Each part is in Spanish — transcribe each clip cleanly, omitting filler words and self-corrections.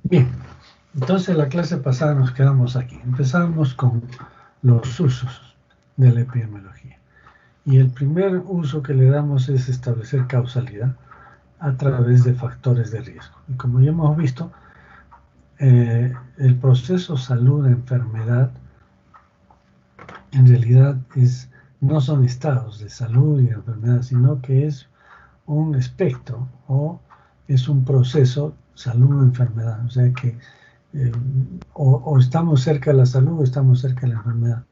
Bien, entonces la clase pasada nos quedamos aquí. Empezamos con los usos de la epidemiología. Y el primer uso que le damos es establecer causalidad a través de factores de riesgo. Y como ya hemos visto, el proceso salud-enfermedad en realidad no son estados de salud y de enfermedad, sino que es un espectro o es un proceso salud-enfermedad. O sea que o estamos cerca de la salud o estamos cerca de la enfermedad.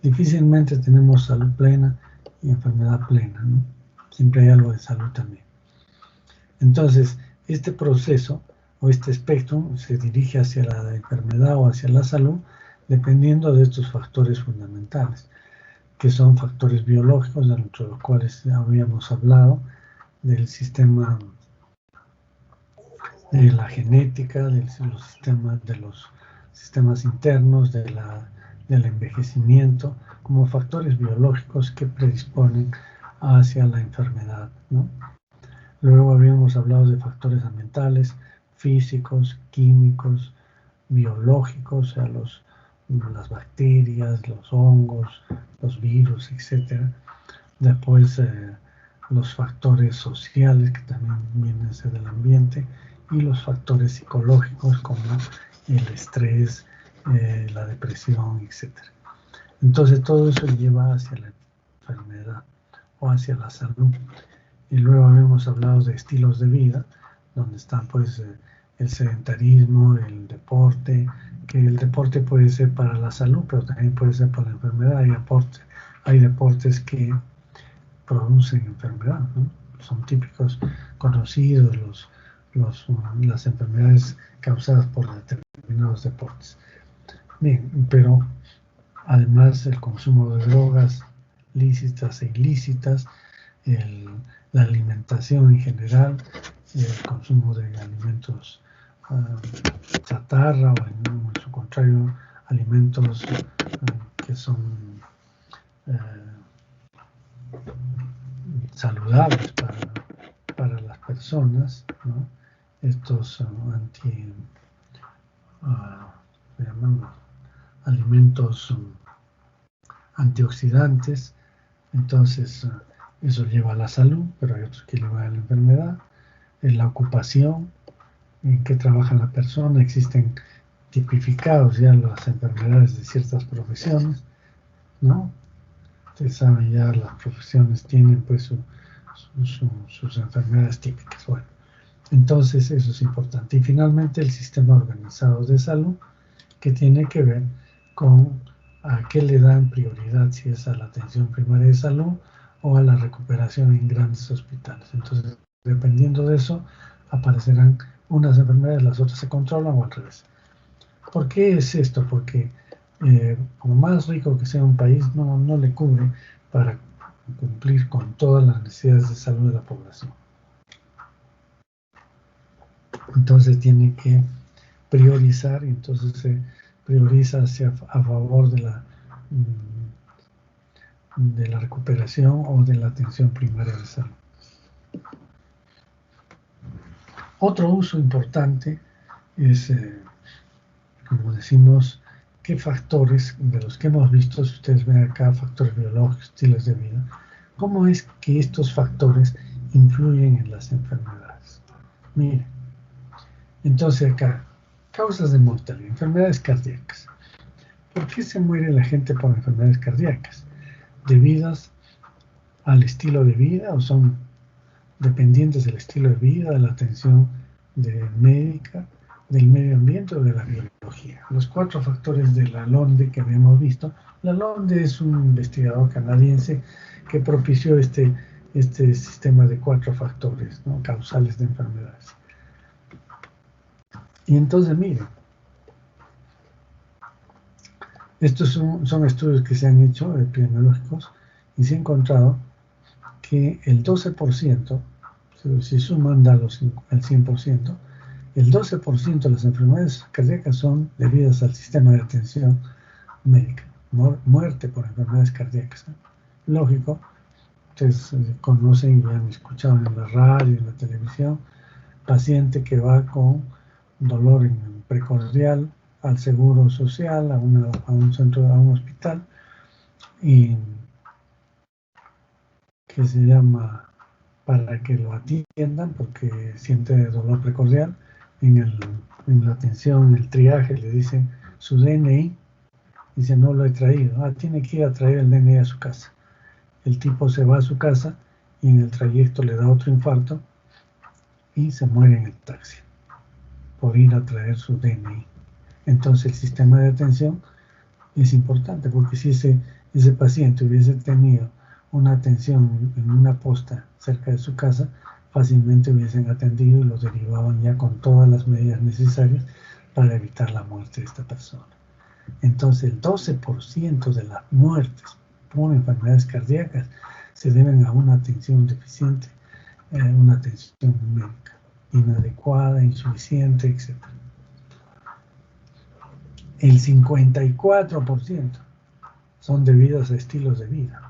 Difícilmente tenemos salud plena y enfermedad plena, ¿no? Siempre hay algo de salud también. Entonces, este proceso o este espectro se dirige hacia la enfermedad o hacia la salud dependiendo de estos factores fundamentales, que son factores biológicos, entre los cuales habíamos hablado, del sistema de la genética, de los sistemas internos, del envejecimiento, como factores biológicos que predisponen hacia la enfermedad, ¿no? Luego habíamos hablado de factores ambientales, físicos, químicos, biológicos, o sea, las bacterias, los hongos, los virus, etc. Después los factores sociales, que también vienen a ser del ambiente, y los factores psicológicos como el estrés, la depresión, etc. Entonces todo eso lleva hacia la enfermedad o hacia la salud. Y luego habíamos hablado de estilos de vida, donde están pues el sedentarismo, el deporte, que el deporte puede ser para la salud, pero también puede ser para la enfermedad. Hay deportes que producen enfermedad, ¿no? Son típicos, conocidos las enfermedades causadas por determinados deportes. Bien, pero además el consumo de drogas lícitas e ilícitas, la alimentación en general, el consumo de alimentos chatarra o en su contrario alimentos que son saludables para las personas, ¿no? Estos alimentos antioxidantes. Entonces eso lleva a la salud, pero hay otros que llevan a la enfermedad. En la ocupación en que trabaja la persona, existen tipificados ya las enfermedades de ciertas profesiones, ¿no? Ustedes saben ya las profesiones tienen pues sus enfermedades típicas. Bueno, entonces eso es importante. Y finalmente el sistema organizado de salud, que tiene que ver con a qué le dan prioridad, si es a la atención primaria de salud o a la recuperación en grandes hospitales. Entonces, dependiendo de eso, aparecerán unas enfermedades, las otras se controlan o al revés. ¿Por qué es esto? Porque por más rico que sea un país, no le cubre para cumplir con todas las necesidades de salud de la población. Entonces tiene que priorizar, y entonces se prioriza a favor de la recuperación o de la atención primaria de salud. Otro uso importante es, como decimos, qué factores de los que hemos visto, si ustedes ven acá, factores biológicos, estilos de vida, cómo es que estos factores influyen en las enfermedades. Miren, entonces acá, causas de mortalidad, enfermedades cardíacas. ¿Por qué se muere la gente por enfermedades cardíacas? ¿Debidas al estilo de vida o son dependientes del estilo de vida, de la atención médica, del medio ambiente o de la biología? Los 4 factores de Lalonde que habíamos visto. Lalonde es un investigador canadiense que propició este sistema de 4 factores, ¿no?, causales de enfermedades. Y entonces, miren, estos son estudios que se han hecho epidemiológicos y se ha encontrado que el 12%, si suman al 100%, el 12% de las enfermedades cardíacas son debidas al sistema de atención médica, muerte por enfermedades cardíacas, ¿no? Lógico, ustedes conocen y han escuchado en la radio, en la televisión, paciente que va con dolor en precordial al seguro social, a un centro, a un hospital, y que se llama para que lo atiendan porque siente dolor precordial. En la atención, el triaje, le dicen su DNI, dice no lo he traído. Tiene que ir a traer el DNI a su casa. El tipo se va a su casa y en el trayecto le da otro infarto y se muere en el taxi por ir a traer su DNI. Entonces el sistema de atención es importante porque si ese paciente hubiese tenido una atención en una posta cerca de su casa, fácilmente hubiesen atendido y lo derivaban ya con todas las medidas necesarias para evitar la muerte de esta persona. Entonces el 12% de las muertes por enfermedades cardíacas se deben a una atención deficiente, una atención médica inadecuada, insuficiente, etc. El 54% son debidas a estilos de vida.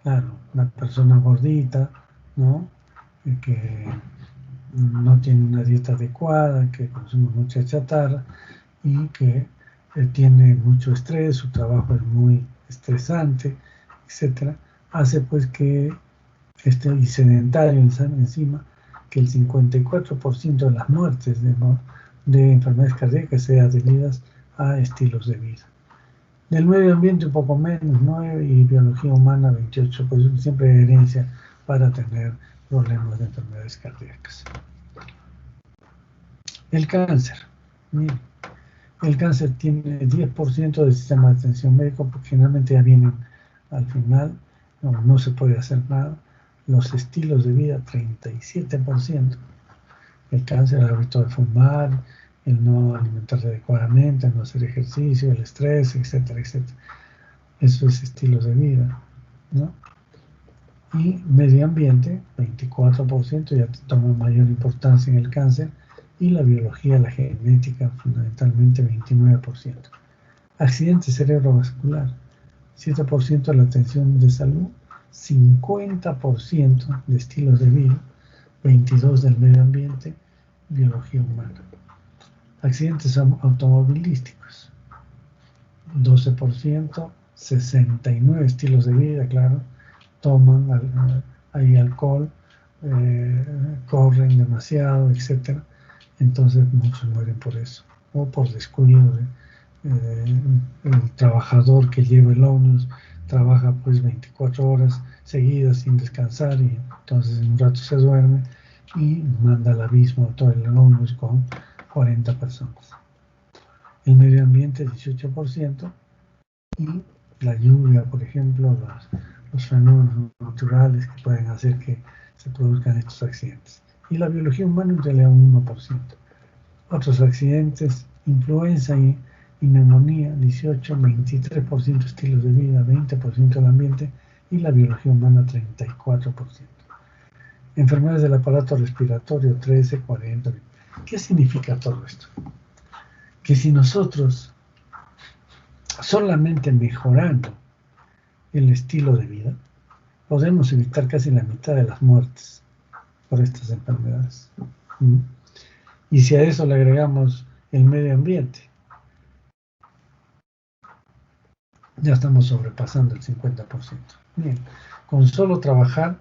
Claro, una persona gordita, ¿no? Que no tiene una dieta adecuada, que consume mucha chatarra y que tiene mucho estrés, su trabajo es muy estresante, etcétera, hace pues que y sedentario encima, que el 54% de las muertes de enfermedades cardíacas sean debidas a estilos de vida. Del medio ambiente un poco menos, 9, y biología humana 28, pues siempre hay herencia para tener problemas de enfermedades cardíacas. El cáncer. Miren, el cáncer tiene 10% del sistema de atención médico porque generalmente ya vienen al final, no se puede hacer nada. Los estilos de vida, 37%. El cáncer, el hábito de fumar, el no alimentarse adecuadamente, el no hacer ejercicio, el estrés, etcétera, etcétera. Eso es estilos de vida, ¿no? Y medio ambiente, 24%, ya toma mayor importancia en el cáncer, y la biología, la genética, fundamentalmente 29%. Accidente cerebrovascular, 7% de la atención de salud, 50% de estilos de vida, 22% del medio ambiente, biología humana. Accidentes automovilísticos, 12%, 69 estilos de vida, claro, toman hay alcohol, corren demasiado, etcétera. Entonces muchos mueren por eso, o por descuido el trabajador que lleva el ómnibus trabaja pues 24 horas seguidas sin descansar y entonces en un rato se duerme y manda al abismo todo el ómnibus con 40 personas. El medio ambiente 18%, y la lluvia, por ejemplo, los fenómenos naturales que pueden hacer que se produzcan estos accidentes. Y la biología humana en realidad un 1%. Otros accidentes, influenza y neumonía, 18, 23% estilos de vida, 20% el ambiente, y la biología humana 34%. Enfermedades del aparato respiratorio 13, 40. ¿Qué significa todo esto? Que si nosotros solamente mejorando el estilo de vida, podemos evitar casi la mitad de las muertes por estas enfermedades. Y si a eso le agregamos el medio ambiente, ya estamos sobrepasando el 50%. Bien, con solo trabajar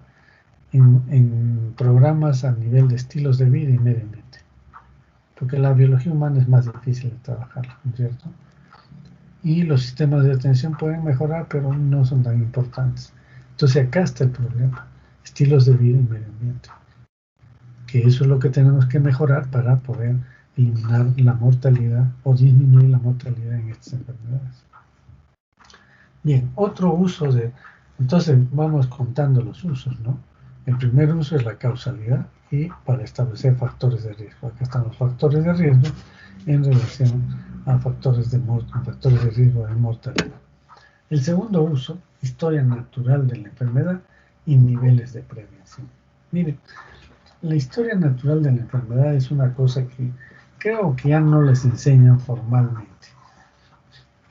en programas a nivel de estilos de vida y medio ambiente. Porque la biología humana es más difícil de trabajar, ¿no es cierto? Y los sistemas de atención pueden mejorar, pero no son tan importantes. Entonces acá está el problema, estilos de vida y medio ambiente. Que eso es lo que tenemos que mejorar para poder eliminar la mortalidad o disminuir la mortalidad en estas enfermedades. Bien, otro uso entonces vamos contando los usos, ¿no? El primer uso es la causalidad y para establecer factores de riesgo. Acá están los factores de riesgo en relación a factores de riesgo de mortalidad. El segundo uso, historia natural de la enfermedad y niveles de prevención. Miren, la historia natural de la enfermedad es una cosa que creo que ya no les enseñan formalmente.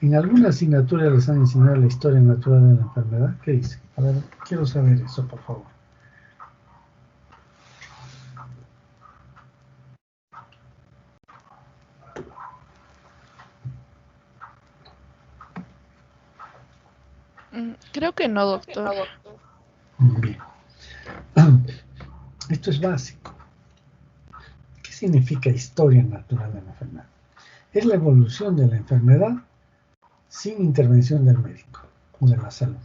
En alguna asignatura les han enseñado la historia natural de la enfermedad. ¿Qué dice? A ver, quiero saber eso, por favor. Creo que no, doctor. Bien. Esto es básico. ¿Qué significa historia natural de la enfermedad? Es la evolución de la enfermedad sin intervención del médico o de la salud.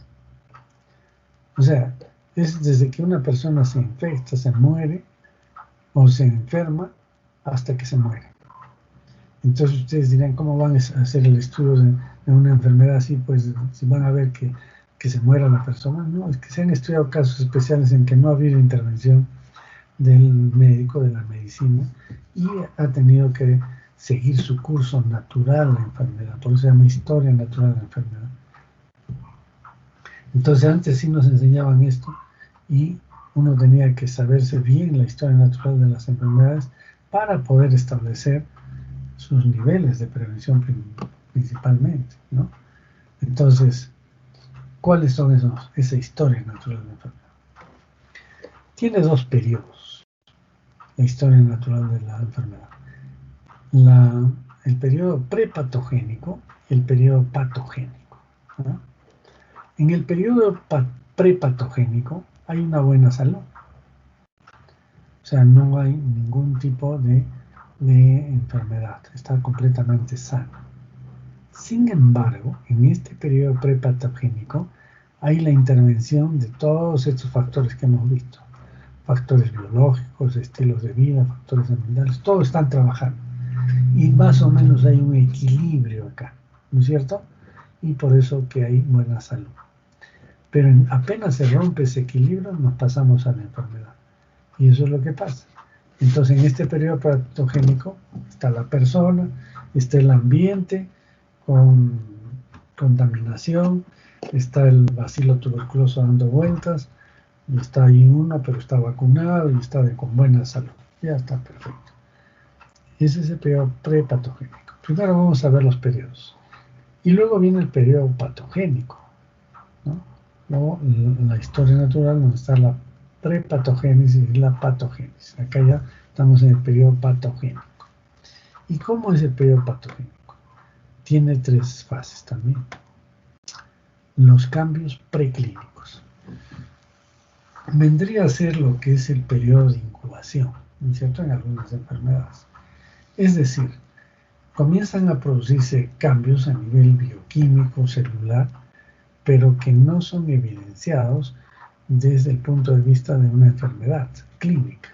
O sea, es desde que una persona se infecta, se muere o se enferma hasta que se muere. Entonces ustedes dirán, ¿cómo van a hacer el estudio de una enfermedad así? Pues si van a ver que se muera la persona. No, es que se han estudiado casos especiales en que no ha habido intervención del médico, de la medicina, y ha tenido que seguir su curso natural la enfermedad. Por eso se llama historia natural de la enfermedad. Entonces antes sí nos enseñaban esto y uno tenía que saberse bien la historia natural de las enfermedades para poder establecer sus niveles de prevención principalmente, ¿no? Entonces, ¿cuáles son esa historia natural de la enfermedad? Tiene dos periodos, la historia natural de la enfermedad. El periodo prepatogénico y el periodo patogénico, ¿no? En el periodo prepatogénico hay una buena salud. O sea, no hay ningún tipo de enfermedad, está completamente sano. Sin embargo, en este periodo prepatogénico hay la intervención de todos estos factores que hemos visto. Factores biológicos, estilos de vida, factores ambientales, todos están trabajando. Y más o menos hay un equilibrio acá, ¿no es cierto? Y por eso que hay buena salud. Pero apenas se rompe ese equilibrio, nos pasamos a la enfermedad. Y eso es lo que pasa. Entonces, en este periodo patogénico está la persona, está el ambiente con contaminación, está el bacilo tuberculoso dando vueltas, y está ahí uno, pero está vacunado y está con buena salud. Ya está perfecto. Ese es el periodo prepatogénico. Primero vamos a ver los periodos. Y luego viene el periodo patogénico, ¿no? Luego, la historia natural donde está la prepatogénesis y la patogénesis. Acá ya estamos en el periodo patogénico. ¿Y cómo es el periodo patogénico? Tiene tres fases también. Los cambios preclínicos. Vendría a ser lo que es el periodo de incubación, ¿no es cierto?, en algunas enfermedades. Es decir, comienzan a producirse cambios a nivel bioquímico, celular, pero que no son evidenciados desde el punto de vista de una enfermedad clínica,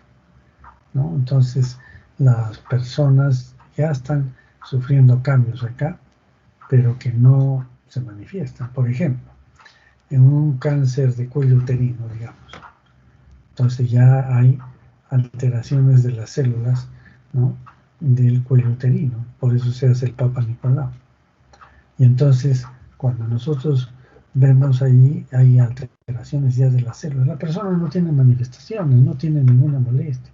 ¿no? Entonces, las personas ya están sufriendo cambios acá, pero que no se manifiestan. Por ejemplo, en un cáncer de cuello uterino, digamos. Entonces ya hay alteraciones de las células, ¿no?, del cuello uterino. Por eso se hace el Papa Nicolau. Y entonces, cuando nosotros vemos ahí, hay alteraciones ya de las células. La persona no tiene manifestaciones, no tiene ninguna molestia.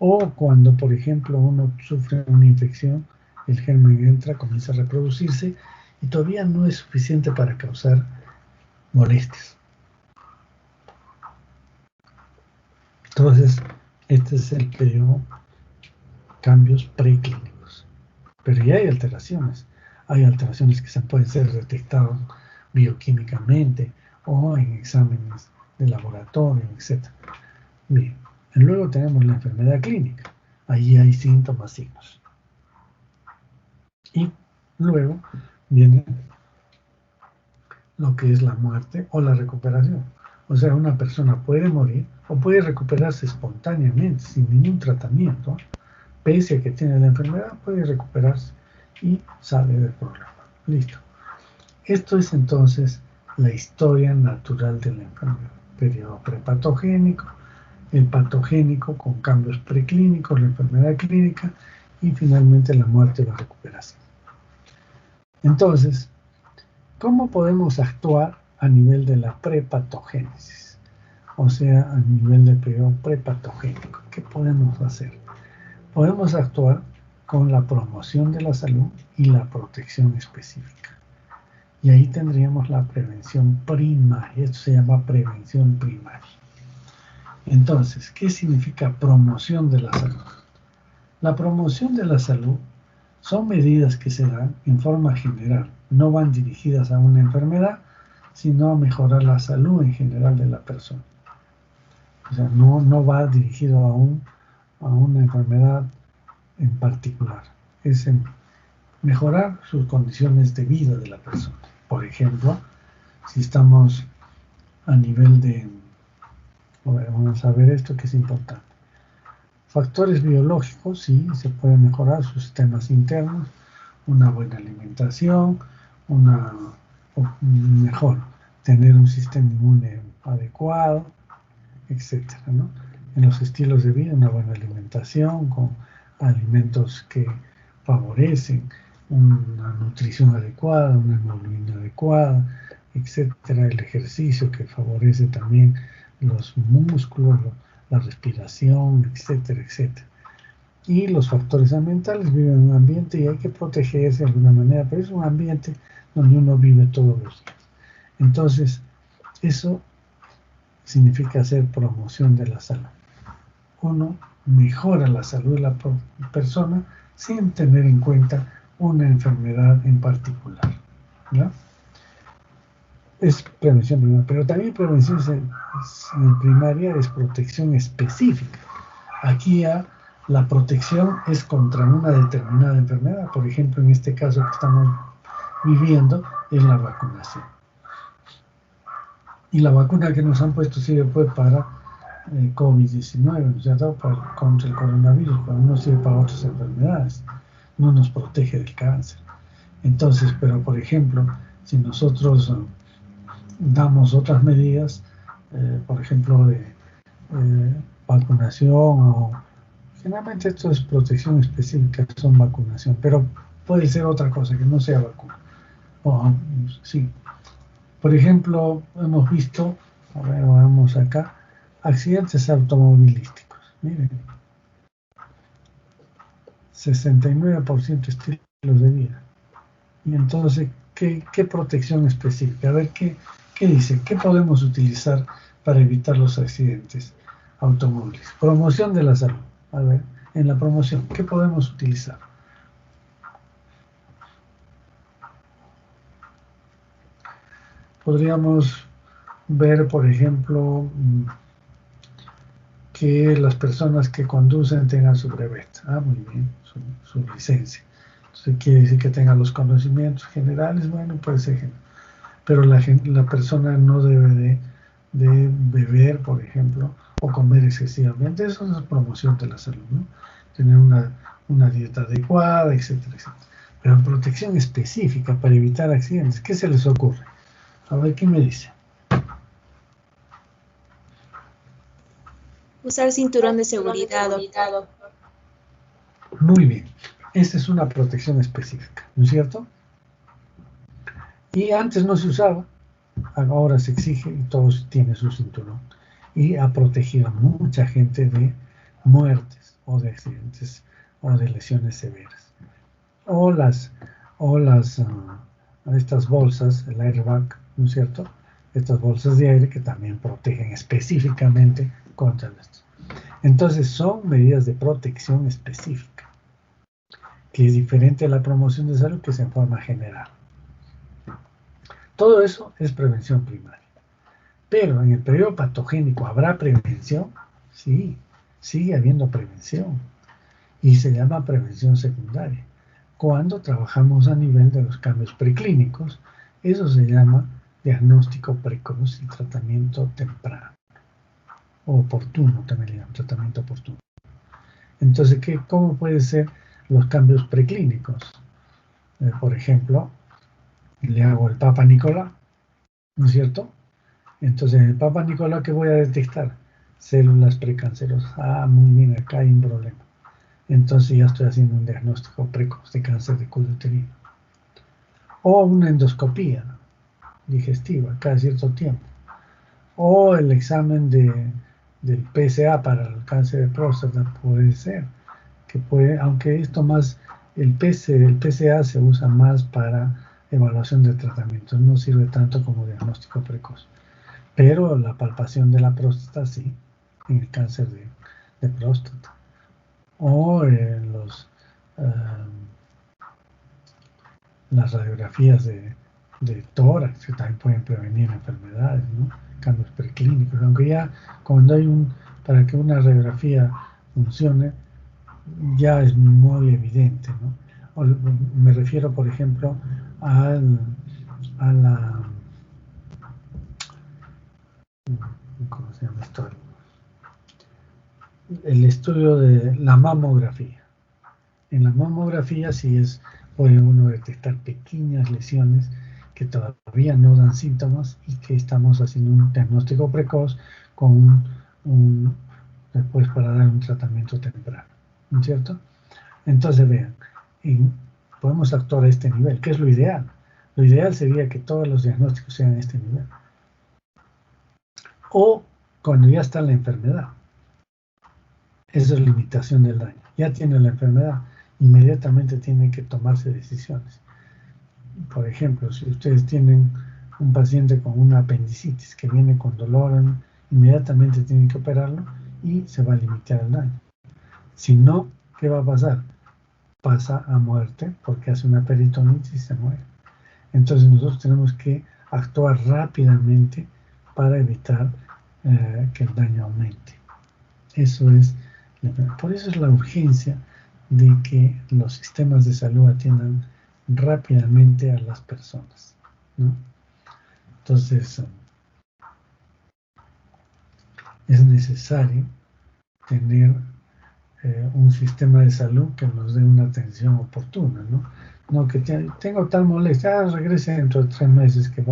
O cuando, por ejemplo, uno sufre una infección, el germen entra, comienza a reproducirse y todavía no es suficiente para causar molestias. Entonces, este es el periodo cambios preclínicos. Pero ya hay alteraciones. Hay alteraciones que pueden ser detectadas bioquímicamente o en exámenes de laboratorio, etc. Bien, luego tenemos la enfermedad clínica. Allí hay síntomas, signos. Y luego viene lo que es la muerte o la recuperación. O sea, una persona puede morir o puede recuperarse espontáneamente, sin ningún tratamiento. Pese a que tiene la enfermedad, puede recuperarse y sale del programa. Listo. Esto es entonces la historia natural de la enfermedad. Periodo prepatogénico, el patogénico con cambios preclínicos, la enfermedad clínica y finalmente la muerte y la recuperación. Entonces, ¿cómo podemos actuar a nivel de la prepatogénesis? O sea, a nivel del periodo prepatogénico. ¿Qué podemos hacer? Podemos actuar con la promoción de la salud y la protección específica. Y ahí tendríamos la prevención primaria. Esto se llama prevención primaria. Entonces, ¿qué significa promoción de la salud? La promoción de la salud son medidas que se dan en forma general. No van dirigidas a una enfermedad, sino a mejorar la salud en general de la persona. O sea, no va dirigido a una enfermedad en particular. Es en mejorar sus condiciones de vida de la persona. Por ejemplo, si estamos a nivel de... Vamos a ver esto que es importante. Factores biológicos, sí, se pueden mejorar sus sistemas internos, una buena alimentación, mejor, tener un sistema inmune adecuado, etcétera, ¿no? En los estilos de vida, una buena alimentación con alimentos que favorecen una nutrición adecuada, una hemoglobina adecuada, etcétera, el ejercicio que favorece también los músculos, la respiración, etcétera, etcétera. Y los factores ambientales, viven en un ambiente y hay que protegerse de alguna manera, pero es un ambiente donde uno vive todos los días. Entonces, eso significa hacer promoción de la salud. Uno mejora la salud de la persona sin tener en cuenta una enfermedad en particular, ¿no? Es prevención primaria, pero también prevención primaria es protección específica. Aquí ya la protección es contra una determinada enfermedad. Por ejemplo, en este caso que estamos viviendo es la vacunación. Y la vacuna que nos han puesto sirve pues para COVID-19, ¿no es cierto? Contra el coronavirus, pero no sirve para otras enfermedades. No nos protege del cáncer. Entonces, pero por ejemplo, si nosotros damos otras medidas, por ejemplo, de vacunación o generalmente esto es protección específica, son vacunación, pero puede ser otra cosa que no sea vacuna. Sí. Por ejemplo, hemos visto, a ver, vamos acá, accidentes automovilísticos. Miren, 69% estilos de vida. Y entonces, ¿qué protección específica? A ver, ¿qué dice? ¿Qué podemos utilizar para evitar los accidentes automóviles? Promoción de la salud. A ver, en la promoción, ¿qué podemos utilizar? Podríamos ver, por ejemplo, que las personas que conducen tengan su brevet. Muy bien, su licencia. Entonces quiere decir que tengan los conocimientos generales, bueno, puede ser general. Pero la persona no debe de beber, por ejemplo, o comer excesivamente. Eso es promoción de la salud, ¿no? Tener una dieta adecuada, etcétera, etcétera. Pero protección específica para evitar accidentes, ¿qué se les ocurre? A ver, ¿qué me dice? Usar cinturón de seguridad. Muy bien. Esta es una protección específica, ¿no es cierto? Y antes no se usaba, ahora se exige y todos tienen su cinturón. Y ha protegido a mucha gente de muertes o de accidentes o de lesiones severas. O estas bolsas, el airbag, ¿no es cierto? Estas bolsas de aire que también protegen específicamente contra esto. Entonces son medidas de protección específica, que es diferente a la promoción de salud que es en forma general. Todo eso es prevención primaria. Pero en el periodo patogénico, ¿habrá prevención? Sí, sigue habiendo prevención. Y se llama prevención secundaria. Cuando trabajamos a nivel de los cambios preclínicos, eso se llama diagnóstico precoz y tratamiento temprano. O oportuno, también le llaman tratamiento oportuno. Entonces, ¿cómo pueden ser los cambios preclínicos? Por ejemplo, le hago el Papa Nicolau, ¿no es cierto? Entonces, en el Papa Nicolau, ¿qué voy a detectar? Células precancerosas. Muy bien, acá hay un problema. Entonces ya estoy haciendo un diagnóstico precoz de cáncer de cuello uterino. O una endoscopía digestiva cada cierto tiempo. O el examen del PSA para el cáncer de próstata puede ser. Aunque esto más, el PSA se usa más para evaluación de tratamiento, no sirve tanto como diagnóstico precoz. Pero la palpación de la próstata sí, en el cáncer de próstata. O las radiografías de de tórax, que también pueden prevenir enfermedades, ¿no? Cambios preclínicos, aunque ya cuando hay para que una radiografía funcione, ya es muy evidente, ¿no? Me refiero, por ejemplo, a la, ¿cómo se llama esto? El estudio de la mamografía. En la mamografía puede uno detectar pequeñas lesiones que todavía no dan síntomas y que estamos haciendo un diagnóstico precoz con después para dar un tratamiento temprano, ¿no es cierto? Entonces vean, podemos actuar a este nivel, que es lo ideal. Lo ideal sería que todos los diagnósticos sean a este nivel. O cuando ya está la enfermedad. Esa es la limitación del daño. Ya tiene la enfermedad, inmediatamente tienen que tomarse decisiones. Por ejemplo, si ustedes tienen un paciente con una apendicitis que viene con dolor, inmediatamente tienen que operarlo y se va a limitar el daño. Si no, ¿qué va a pasar? Pasa a muerte porque hace una peritonitis y se muere. Entonces nosotros tenemos que actuar rápidamente para evitar que el daño aumente. Por eso es la urgencia de que los sistemas de salud atiendan rápidamente a las personas, ¿no? Entonces, es necesario tener un sistema de salud que nos dé una atención oportuna, ¿no? No que tengo tal molestia, regrese dentro de 3 meses que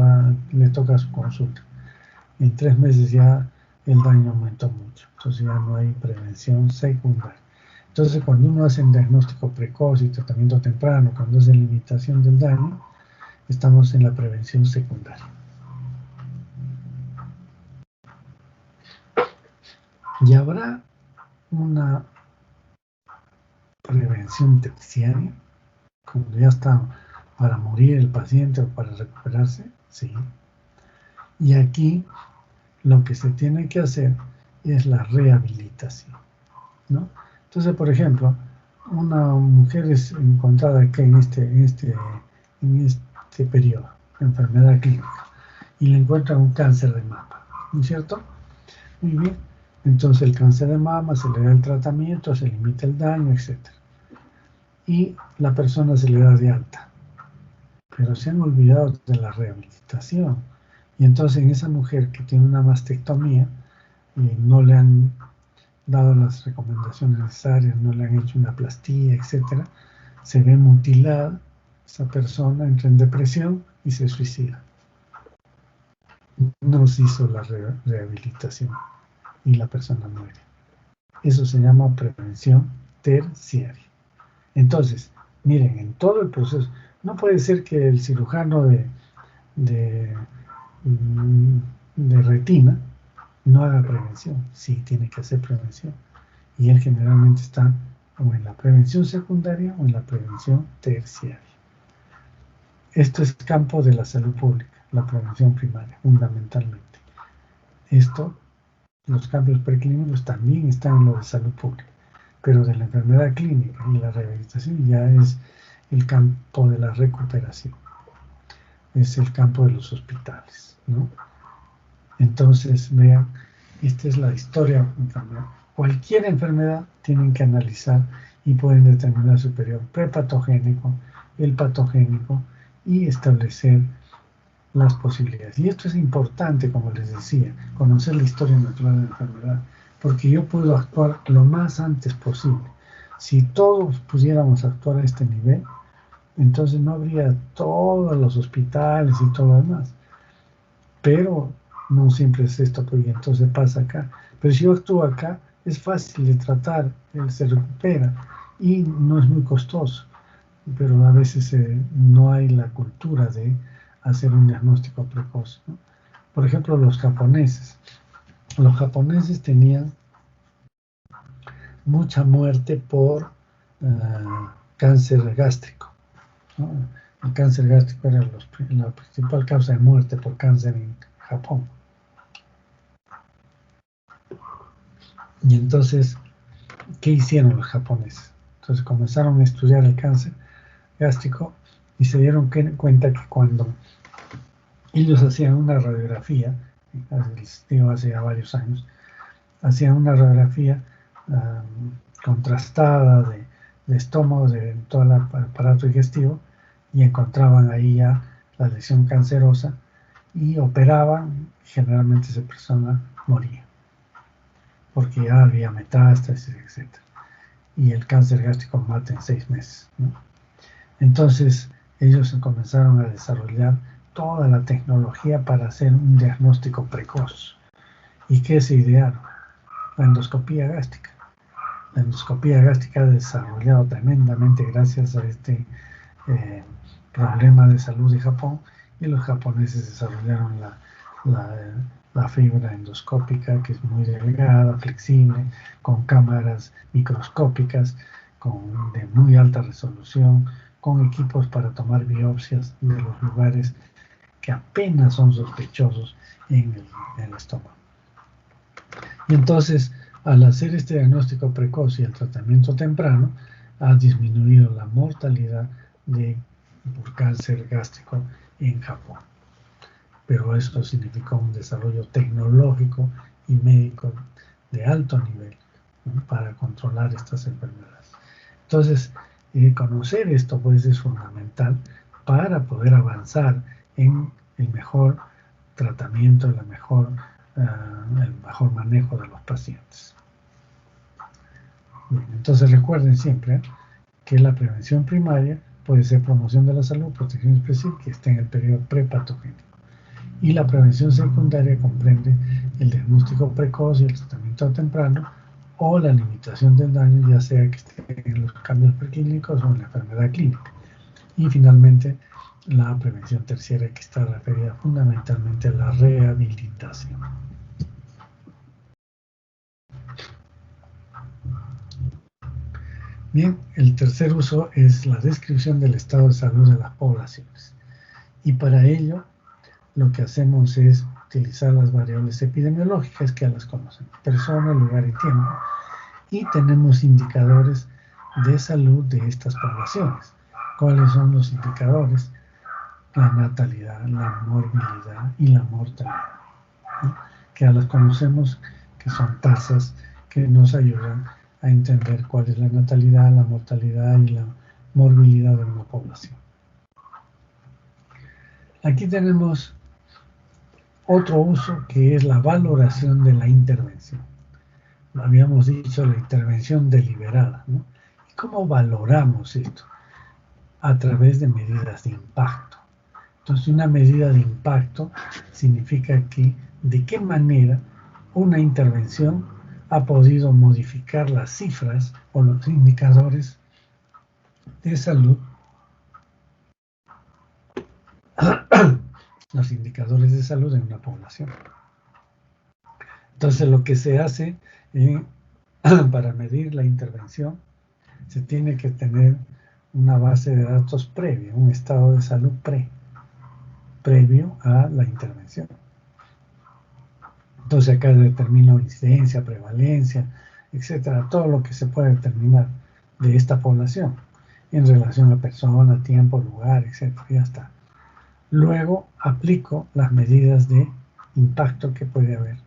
le toca su consulta. En 3 meses ya el daño aumentó mucho, entonces ya no hay prevención secundaria. Entonces, cuando uno hace un diagnóstico precoz y tratamiento temprano, cuando es de limitación del daño, estamos en la prevención secundaria. Y habrá una prevención terciaria, cuando ya está para morir el paciente o para recuperarse, sí. Y aquí lo que se tiene que hacer es la rehabilitación, ¿no? Entonces, por ejemplo, una mujer es encontrada aquí en este periodo, enfermedad clínica, y le encuentran un cáncer de mama, ¿no es cierto? Muy bien, entonces el cáncer de mama se le da el tratamiento, se limita el daño, etc. Y la persona se le da de alta, pero se han olvidado de la rehabilitación. Y entonces en esa mujer que tiene una mastectomía, no le han dado las recomendaciones necesarias, no le han hecho una plastía, etc., se ve mutilada, esa persona entra en depresión y se suicida. No se hizo la rehabilitación y la persona muere. Eso se llama prevención terciaria. Entonces, miren, en todo el proceso, no puede ser que el cirujano de retina no haga prevención. Sí, tiene que hacer prevención. Y él generalmente está o en la prevención secundaria o en la prevención terciaria. Esto es campo de la salud pública, la prevención primaria, fundamentalmente. Los cambios preclínicos también están en lo de salud pública, pero de la enfermedad clínica y la rehabilitación ya es el campo de la recuperación, es el campo de los hospitales, ¿no? Entonces, vean, esta es la historia. Cualquier enfermedad tienen que analizar y pueden determinar su periodo prepatogénico, el patogénico y establecer las posibilidades. Y esto es importante, como les decía, conocer la historia natural de la enfermedad, porque yo puedo actuar lo más antes posible. Si todos pudiéramos actuar a este nivel, entonces no habría todos los hospitales y todo lo demás. Pero no siempre es esto, porque entonces pasa acá. Pero si yo actúo acá, es fácil de tratar, él se recupera y no es muy costoso. Pero a veces no hay la cultura de hacer un diagnóstico precoz, ¿no? Por ejemplo, los japoneses. Los japoneses tenían mucha muerte por cáncer gástrico, ¿no? El cáncer gástrico era la principal causa de muerte por cáncer en Japón. Y entonces, ¿qué hicieron los japoneses? Entonces comenzaron a estudiar el cáncer gástrico y se dieron cuenta que cuando ellos hacían una radiografía, digo, hace ya varios años, hacían una radiografía contrastada de estómago, de todo el aparato digestivo, y encontraban ahí ya la lesión cancerosa y operaban. Generalmente esa persona moría porque ya había metástasis, etc. Y el cáncer gástrico mata en 6 meses, ¿no? Entonces ellos comenzaron a desarrollar toda la tecnología para hacer un diagnóstico precoz. ¿Y qué se idearon? La endoscopía gástrica. La endoscopía gástrica ha desarrollado tremendamente gracias a este problema de salud de Japón, y los japoneses desarrollaron la fibra endoscópica, que es muy delgada, flexible, con cámaras microscópicas, de muy alta resolución, con equipos para tomar biopsias de los lugares que apenas son sospechosos en el estómago. Y entonces, al hacer este diagnóstico precoz y el tratamiento temprano, ha disminuido la mortalidad por cáncer gástrico en Japón. Pero esto significó un desarrollo tecnológico y médico de alto nivel, ¿no?, para controlar estas enfermedades. Entonces, conocer esto pues es fundamental para poder avanzar en el mejor tratamiento, el mejor manejo de los pacientes. Bien, entonces recuerden siempre que la prevención primaria puede ser promoción de la salud, protección específica, que está en el periodo prepatogénico. Y la prevención secundaria comprende el diagnóstico precoz y el tratamiento temprano, o la limitación del daño, ya sea que esté en los cambios preclínicos o en la enfermedad clínica. Y finalmente, la prevención terciaria, que está referida fundamentalmente a la rehabilitación. Bien, el tercer uso es la descripción del estado de salud de las poblaciones. Y para ello, lo que hacemos es utilizar las variables epidemiológicas, que ya las conocen: persona, lugar y tiempo. Y tenemos indicadores de salud de estas poblaciones. ¿Cuáles son los indicadores? La natalidad, la morbilidad y la mortalidad, ¿no?, que ya las conocemos, que son tasas que nos ayudan a entender cuál es la natalidad, la mortalidad y la morbilidad de una población. Aquí tenemos otro uso, que es la valoración de la intervención. Habíamos dicho la intervención deliberada, ¿no? ¿Y cómo valoramos esto? A través de medidas de impacto. Entonces, una medida de impacto significa que de qué manera una intervención ha podido modificar las cifras o los indicadores de salud, los indicadores de salud en una población. Entonces, lo que se hace para medir la intervención, se tiene que tener una base de datos previa, un estado de salud previo a la intervención. Entonces acá determino incidencia, prevalencia, etcétera, todo lo que se puede determinar de esta población en relación a persona, tiempo, lugar, etcétera, ya está. Luego aplico las medidas de impacto que puede haber.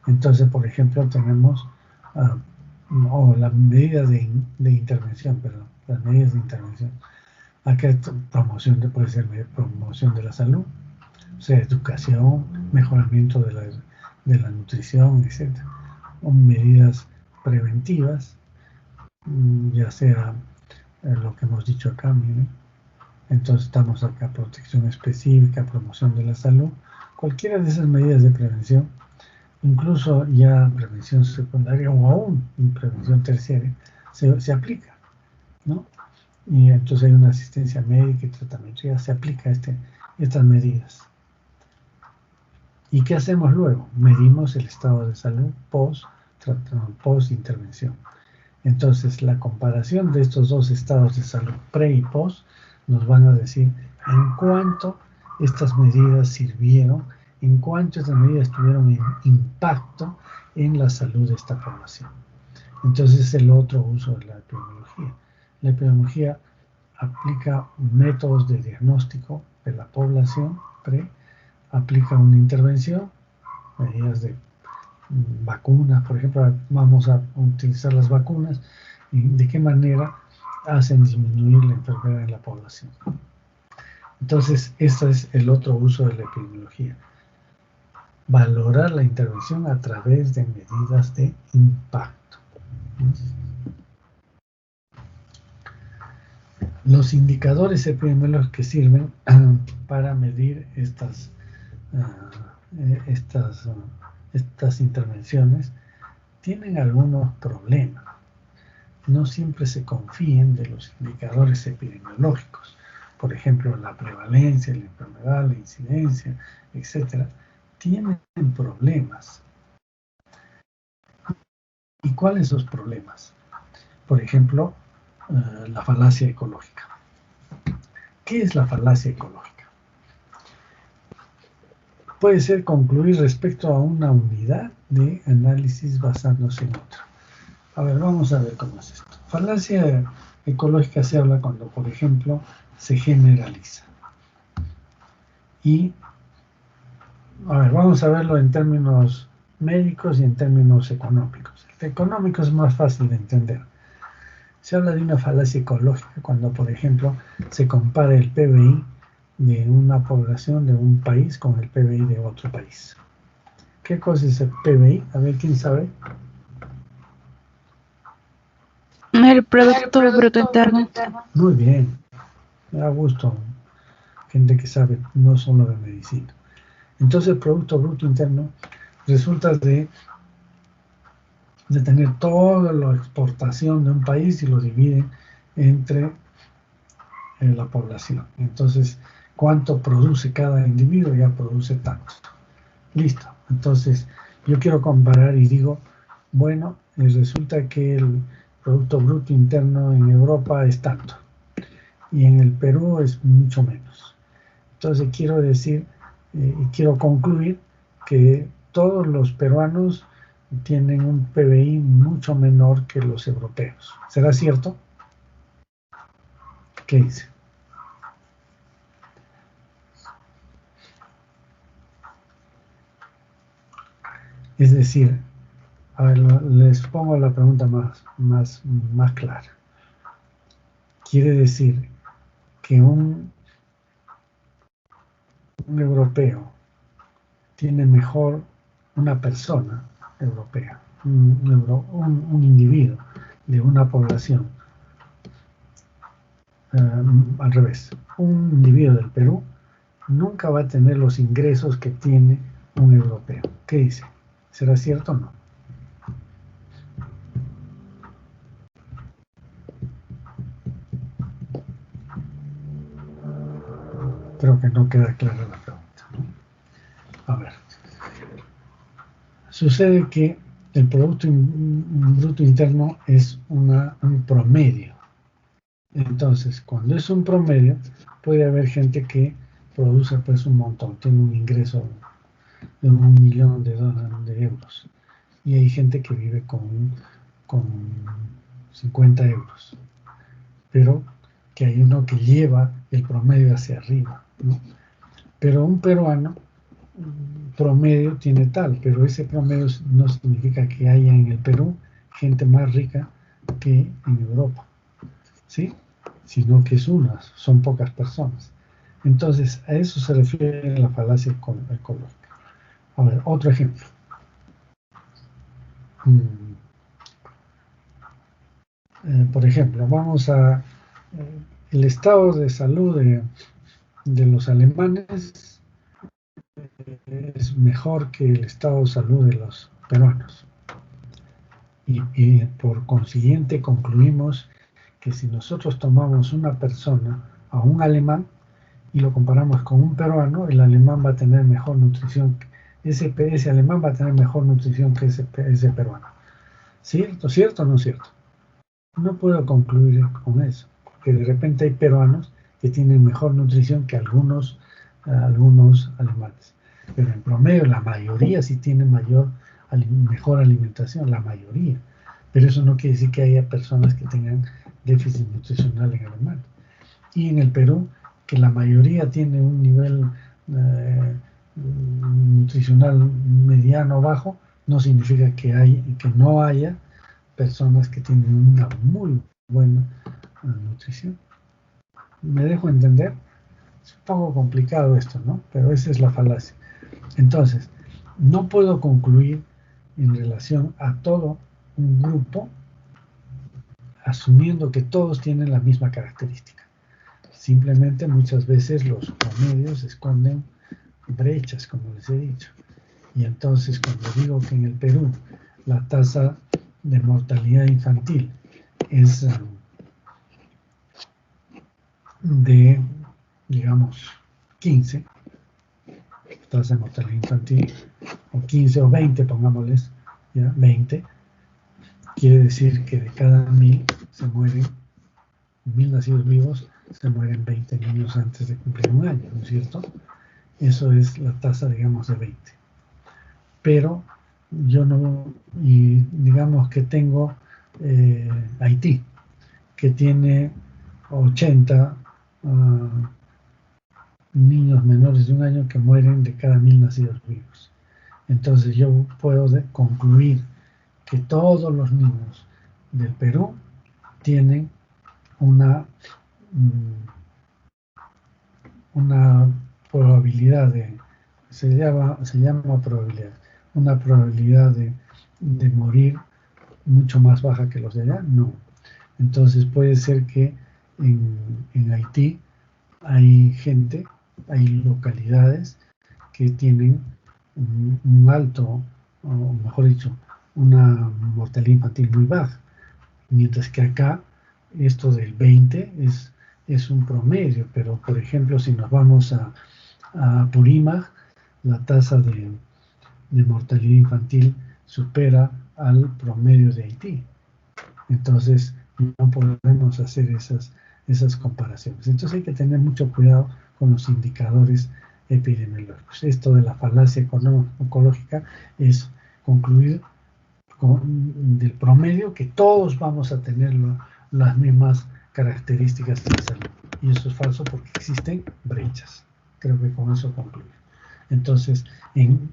Entonces, por ejemplo, tenemos las medidas de intervención, perdón, las medidas de intervención. Acá puede ser promoción de la salud, o sea, educación, mejoramiento de la nutrición, etc. O medidas preventivas, ya sea lo que hemos dicho acá, miren. Entonces estamos acá: protección específica, promoción de la salud. Cualquiera de esas medidas de prevención, incluso ya prevención secundaria o aún prevención terciaria, se aplica, ¿no? Y entonces hay una asistencia médica y tratamiento, ya se aplica estas medidas. ¿Y qué hacemos luego? Medimos el estado de salud post-intervención. Entonces, la comparación de estos dos estados de salud, pre y post, nos van a decir en cuánto estas medidas sirvieron, en cuánto estas medidas tuvieron impacto en la salud de esta población. Entonces, es el otro uso de la epidemiología. La epidemiología aplica métodos de diagnóstico de la población pre aplica una intervención, medidas de vacunas, por ejemplo, vamos a utilizar las vacunas, y de qué manera hacen disminuir la enfermedad en la población. Entonces, este es el otro uso de la epidemiología. Valorar la intervención a través de medidas de impacto. Los indicadores epidemiológicos que sirven para medir estas intervenciones tienen algunos problemas. No siempre se confíen de los indicadores epidemiológicos. Por ejemplo, la prevalencia, la enfermedad, la incidencia, etc. Tienen problemas. ¿Y cuáles son los problemas? Por ejemplo, la falacia ecológica. ¿Qué es la falacia ecológica? Puede ser concluir respecto a una unidad de análisis basándose en otra. A ver, vamos a ver cómo es esto. Falacia ecológica se habla cuando, por ejemplo, se generaliza. Y, a ver, vamos a verlo en términos médicos y en términos económicos. El económico es más fácil de entender. Se habla de una falacia ecológica cuando, por ejemplo, se compara el PBI de una población de un país con el PBI de otro país. ¿Qué cosa es el PBI? A ver, ¿quién sabe? El Producto Bruto Interno. Muy bien, me da gusto. Gente que sabe no solo de medicina. Entonces el Producto Bruto Interno resulta de tener toda la exportación de un país y lo dividen entre la población. Entonces, ¿cuánto produce cada individuo? Ya produce tanto. Listo. Entonces, yo quiero comparar y digo, bueno, resulta que el Producto Bruto Interno en Europa es tanto. Y en el Perú es mucho menos. Entonces, quiero decir y quiero concluir que todos los peruanos tienen un PBI mucho menor que los europeos. ¿Será cierto? ¿Qué dice? Es decir, a ver, les pongo la pregunta más clara. Quiere decir que un europeo tiene mejor, una persona europea, un individuo de una población, al revés, un individuo del Perú nunca va a tener los ingresos que tiene un europeo. ¿Qué dice? ¿Será cierto o no? Creo que no queda clara la pregunta, ¿no? A ver. Sucede que el Producto Bruto Interno es un promedio. Entonces, cuando es un promedio, puede haber gente que produce pues un montón, tiene un ingreso de $1 millón de euros. Y hay gente que vive con 50 euros. Pero que hay uno que lleva el promedio hacia arriba, ¿no? Pero un peruano promedio tiene tal, pero ese promedio no significa que haya en el Perú gente más rica que en Europa, ¿sí? Sino que son pocas personas. Entonces, a eso se refiere la falacia ecológica. A ver, otro ejemplo. Por ejemplo, vamos a el estado de salud de los alemanes es mejor que el estado de salud de los peruanos. Y por consiguiente concluimos que si nosotros tomamos una persona, a un alemán, y lo comparamos con un peruano, el alemán va a tener mejor nutrición, ese alemán va a tener mejor nutrición que ese peruano. ¿Cierto? ¿Cierto o no cierto? No puedo concluir con eso, porque de repente hay peruanos que tienen mejor nutrición que algunos alemanes. Pero en promedio la mayoría sí tiene mejor alimentación, la mayoría. Pero eso no quiere decir que haya personas que tengan déficit nutricional en Alemania. Y en el Perú, que la mayoría tiene un nivel nutricional mediano o bajo, no significa que no haya personas que tienen una muy buena nutrición. ¿Me dejo entender? Es un poco complicado esto, ¿no? Pero esa es la falacia. Entonces, no puedo concluir en relación a todo un grupo asumiendo que todos tienen la misma característica. Simplemente muchas veces los promedios esconden brechas, como les he dicho. Y entonces cuando digo que en el Perú la tasa de mortalidad infantil es de, digamos, 15, tasa de mortalidad infantil, o 15 o 20, pongámosles, ya, 20, quiere decir que de cada 1000 se mueren, 1000 nacidos vivos, se mueren 20 niños antes de cumplir un año, ¿no es cierto? Eso es la tasa, digamos, de 20. Pero yo no, y digamos que tengo Haití, que tiene 80 niños menores de un año que mueren de cada 1000 nacidos vivos. Entonces yo puedo concluir que todos los niños del Perú tienen una probabilidad se llama probabilidad, una probabilidad de morir mucho más baja que los de allá, no. Entonces puede ser que en Haití hay localidades que tienen un alto, o mejor dicho, una mortalidad infantil muy baja, mientras que acá esto del 20 es un promedio, pero por ejemplo si nos vamos a Purímac, la tasa de mortalidad infantil supera al promedio de Haití. Entonces no podemos hacer esas comparaciones. Entonces hay que tener mucho cuidado con los indicadores epidemiológicos. Esto de la falacia ecológica es concluir del promedio que todos vamos a tener las mismas características de salud. Y eso es falso porque existen brechas. Creo que con eso concluyo. Entonces, en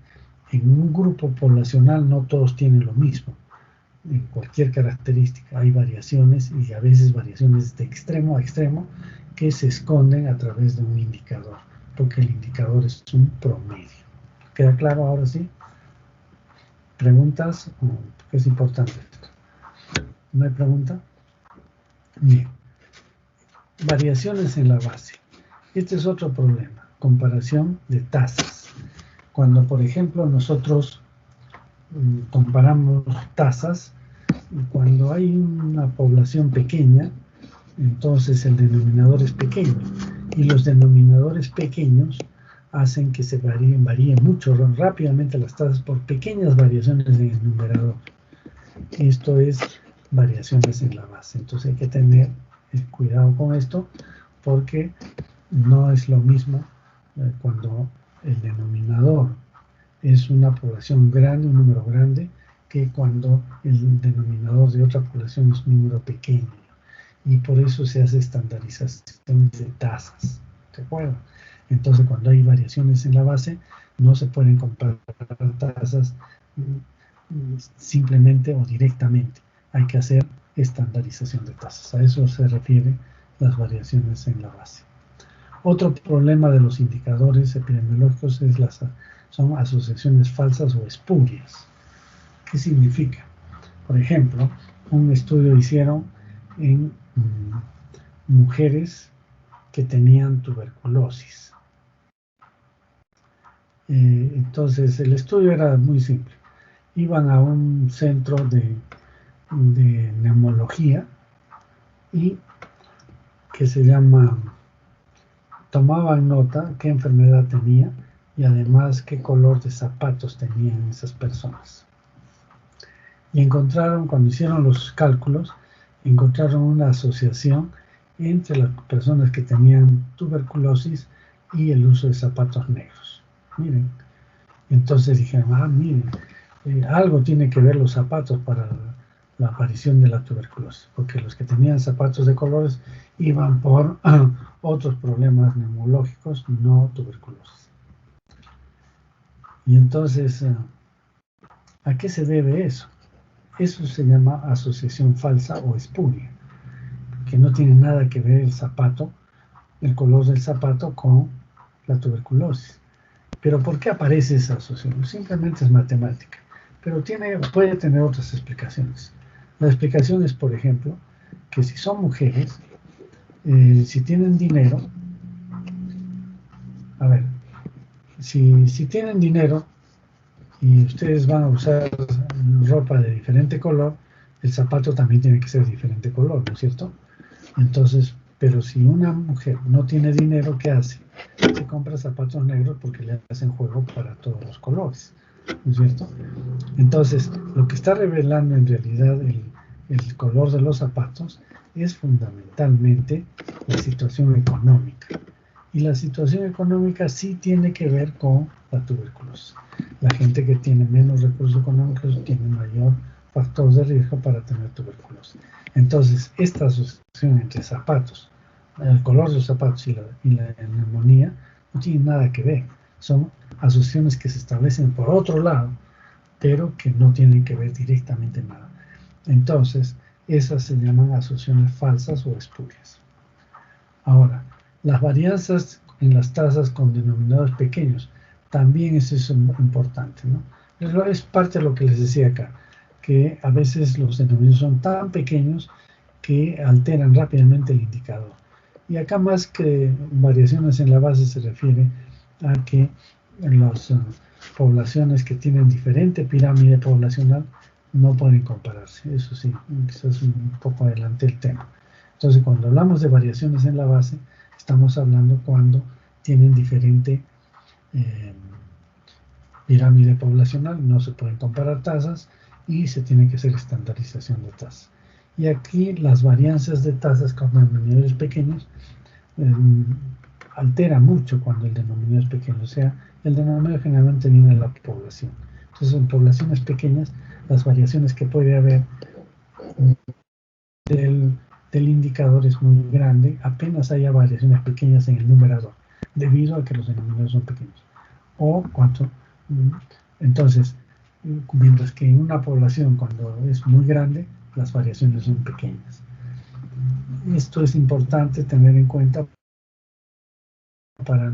un grupo poblacional no todos tienen lo mismo. En cualquier característica hay variaciones y a veces variaciones de extremo a extremo que se esconden a través de un indicador, porque el indicador es un promedio. ¿Queda claro ahora sí? ¿Preguntas? Porque es importante esto. ¿No hay pregunta? Bien. Variaciones en la base. Este es otro problema. Comparación de tasas. Cuando, por ejemplo, nosotros comparamos tasas, cuando hay una población pequeña, entonces el denominador es pequeño. Y los denominadores pequeños hacen que se varíen mucho rápidamente las tasas por pequeñas variaciones en el numerador. Esto es variaciones en la base. Entonces hay que tener cuidado con esto porque no es lo mismo cuando el denominador es una población grande, un número grande, que cuando el denominador de otra población es un número pequeño. Y por eso se hace estandarización de tasas. ¿De acuerdo? Entonces, cuando hay variaciones en la base, no se pueden comparar tasas simplemente o directamente. Hay que hacer estandarización de tasas. A eso se refieren las variaciones en la base. Otro problema de los indicadores epidemiológicos son asociaciones falsas o espurias. ¿Qué significa? Por ejemplo, un estudio hicieron en mujeres que tenían tuberculosis. Entonces, el estudio era muy simple. Iban a un centro de neumología y que se llama, tomaban nota qué enfermedad tenía y además qué color de zapatos tenían esas personas. Y encontraron, cuando hicieron los cálculos, encontraron una asociación entre las personas que tenían tuberculosis y el uso de zapatos negros. Miren, entonces dijeron, miren, algo tiene que ver los zapatos para la aparición de la tuberculosis, porque los que tenían zapatos de colores iban por otros problemas neumológicos, no tuberculosis. Y entonces, ¿a qué se debe eso? Eso se llama asociación falsa o espuria, que no tiene nada que ver el zapato, el color del zapato con la tuberculosis. Pero ¿por qué aparece esa asociación? Simplemente es matemática, pero puede tener otras explicaciones. La explicación es, por ejemplo, que si son mujeres, si tienen dinero, a ver, si tienen dinero y ustedes van a usar ropa de diferente color, el zapato también tiene que ser de diferente color, ¿no es cierto? Entonces, pero si una mujer no tiene dinero, ¿qué hace? Se compra zapatos negros porque le hacen juego para todos los colores, ¿no es cierto? Entonces, lo que está revelando en realidad el color de los zapatos es fundamentalmente la situación económica. Y la situación económica sí tiene que ver con la tuberculosis. La gente que tiene menos recursos económicos tiene mayor factor de riesgo para tener tuberculosis. Entonces, esta asociación entre zapatos, el color de los zapatos y la neumonía no tiene nada que ver. Son asociaciones que se establecen por otro lado, pero que no tienen que ver directamente nada. Entonces, esas se llaman asociaciones falsas o espurias. Ahora, las varianzas en las tasas con denominadores pequeños, también eso es importante, ¿no? Es parte de lo que les decía acá, que a veces los denominadores son tan pequeños que alteran rápidamente el indicador. Y acá más que variaciones en la base se refiere a que las poblaciones que tienen diferente pirámide poblacional no pueden compararse. Eso sí, quizás un poco adelante el tema. Entonces, cuando hablamos de variaciones en la base, estamos hablando cuando tienen diferente pirámide poblacional, no se pueden comparar tasas y se tiene que hacer estandarización de tasas. Y aquí las varianzas de tasas con denominadores pequeños altera mucho cuando el denominador es pequeño, o sea, el denominador generalmente viene de la población. Entonces, en poblaciones pequeñas, las variaciones que puede haber del indicador es muy grande, apenas haya variaciones pequeñas en el numerador, debido a que los denominadores son pequeños. Entonces, mientras que en una población, cuando es muy grande, las variaciones son pequeñas. Esto es importante tener en cuenta para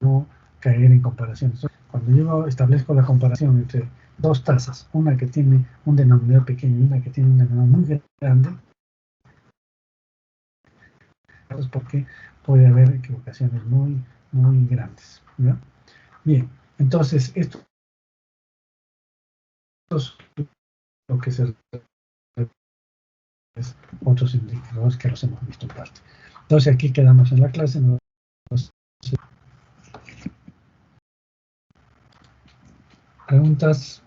no caer en comparaciones. Cuando yo establezco la comparación entre dos tasas, una que tiene un denominador pequeño y una que tiene un denominador muy grande, es porque puede haber equivocaciones muy, muy grandes, ¿ya? Bien, entonces esto es lo que se es otros indicadores que los hemos visto en parte. Entonces aquí quedamos en la clase. Preguntas.